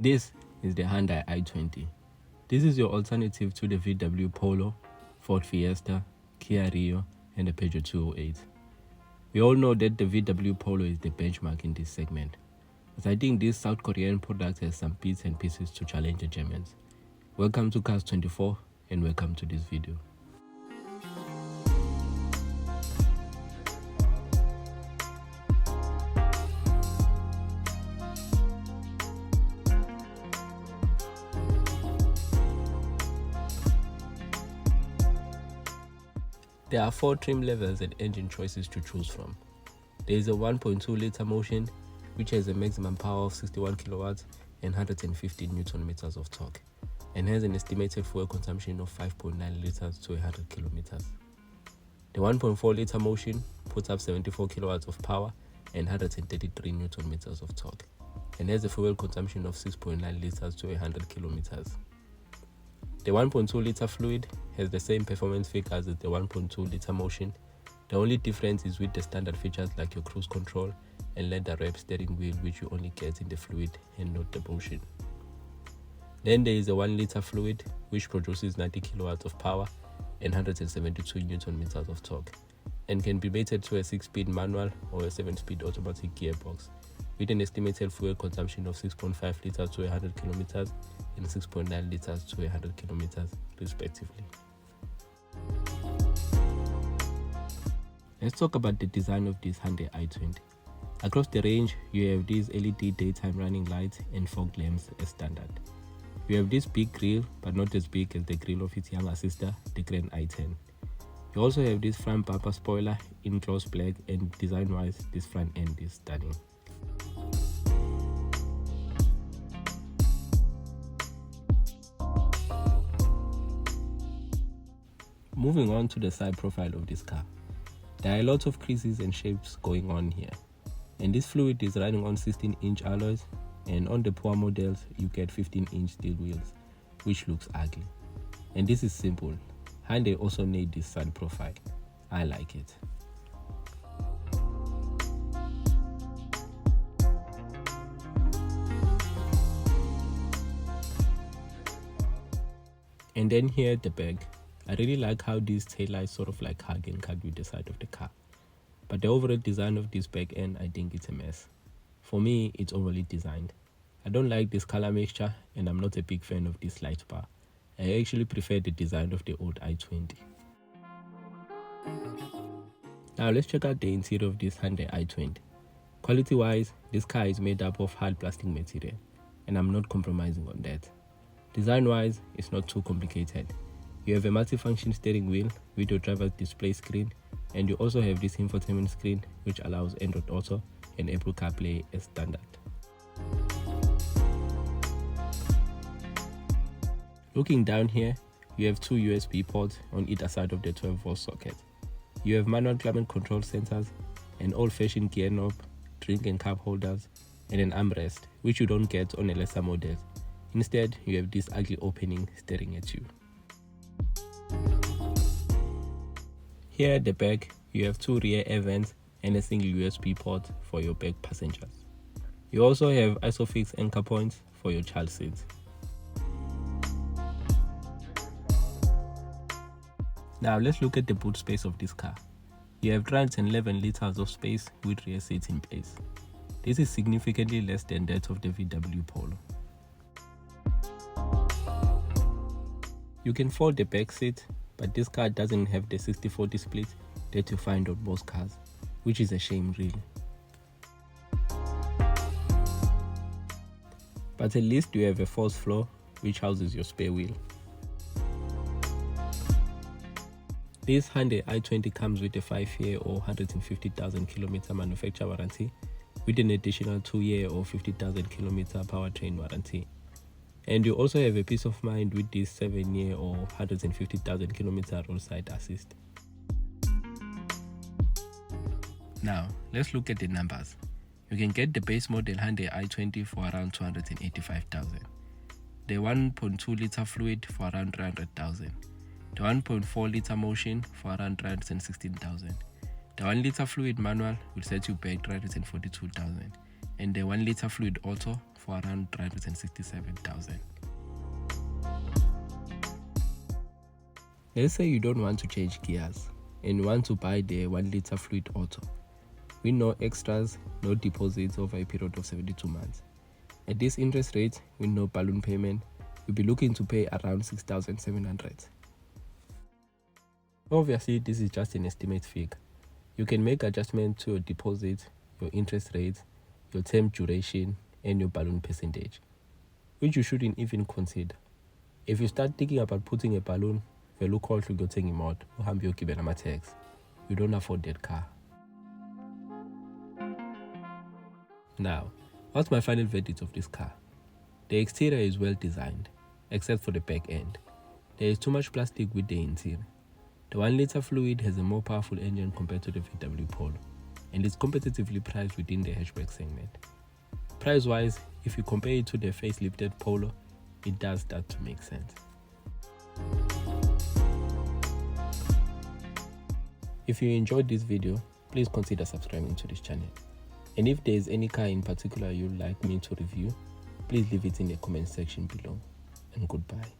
This is the Hyundai i20. This is your alternative to the VW Polo, Ford Fiesta, Kia Rio, and the Peugeot 208. We all know that the VW Polo is the benchmark in this segment, but I think this South Korean product has some bits and pieces to challenge the Germans. Welcome to Cars 24 and welcome to this video. There are 4 trim levels and engine choices to choose from. There is a 1.2 liter Motion, which has a maximum power of 61 kilowatts and 150 newton meters of torque, and has an estimated fuel consumption of 5.9 liters to 100 kilometers. The 1.4 liter Motion puts up 74 kilowatts of power and 133 newton meters of torque, and has a fuel consumption of 6.9 liters to 100 kilometers. The 1.2 liter Fluid has the same performance figures as the 1.2 liter Motion. The only difference is with the standard features like your cruise control and leather wrapped steering wheel, which you only get in the Fluid and not the Motion. Then there is a 1 liter Fluid, which produces 90 kilowatts of power and 172 newton meters of torque, and can be mated to a 6-speed manual or a 7-speed automatic gearbox, with an estimated fuel consumption of 6.5 liters to 100 kilometers and 6.9 liters to 100 kilometers respectively. Let's talk about the design of this Hyundai i20. Across the range, you have these LED daytime running lights and fog lamps as standard. You have this big grille, but not as big as the grille of its younger sister, the Grand i10. You also have this front bumper spoiler in gloss black, and design-wise, this front end is stunning. Moving on to the side profile of this car. There are a lot of creases and shapes going on here, and this Fluid is running on 16-inch alloys, and on the poor models you get 15-inch steel wheels, which looks ugly. And this is simple. Hyundai also made this side profile. I like it. And then here at the back, I really like how these taillights sort of like hug and cut with the side of the car. But the overall design of this back end, I think it's a mess. For me, it's overly designed. I don't like this color mixture, and I'm not a big fan of this light bar. I actually prefer the design of the old i20. Now let's check out the interior of this Hyundai i20. Quality wise, this car is made up of hard plastic material, and I'm not compromising on that. Design wise, it's not too complicated. You have a multi-function steering wheel with your driver's display screen, and you also have this infotainment screen which allows Android Auto and Apple CarPlay as standard. Looking down here, you have 2 USB ports on either side of the 12-volt socket. You have manual climate control sensors, an old-fashioned gear knob, drink and cup holders, and an armrest, which you don't get on a lesser model. Instead, you have this ugly opening staring at you. Here at the back, you have 2 rear air vents and a single USB port for your back passengers. You also have ISOFIX anchor points for your child seats. Now let's look at the boot space of this car. You have 311 liters of space with rear seats in place. This is significantly less than that of the VW Polo. You can fold the back seat, but this car doesn't have the 60-40 split that you find on most cars, which is a shame really. But at least you have a forced floor which houses your spare wheel. This Hyundai i20 comes with a 5-year or 150,000 kilometer manufacturer warranty, with an additional 2-year or 50,000 kilometer powertrain warranty. And you also have a peace of mind with this 7-year or 150,000 kilometer roadside assist. Now, let's look at the numbers. You can get the base model Hyundai i20 for around 285,000, the 1.2 liter Fluid for around 300,000, the 1.4 liter Motion for around 316,000. The 1 liter Fluid manual will set you back 342,000, and the 1 liter fluid auto for around 367,000. Let's say you don't want to change gears and want to buy the 1 liter fluid auto with no extras, no deposits over a period of 72 months. At this interest rate with no balloon payment, you'll be looking to pay around 6,700. Obviously, this is just an estimate figure. You can make adjustments to your deposit, your interest rate, your term duration, and your balloon percentage, which you shouldn't even consider. If you start thinking about putting a balloon, vele ukhohlwe ukuyothenga imoto, uhambe uyogibela ama-tax. You don't afford that car. Now, what's my final verdict of this car? The exterior is well designed, except for the back end. There is too much plastic with the interior. The 1 liter fluid has a more powerful engine compared to the VW Polo, and is competitively priced within the hatchback segment. Price-wise, if you compare it to the facelifted Polo, it does start to make sense. If you enjoyed this video, please consider subscribing to this channel. And if there is any car in particular you'd like me to review, please leave it in the comment section below. And goodbye.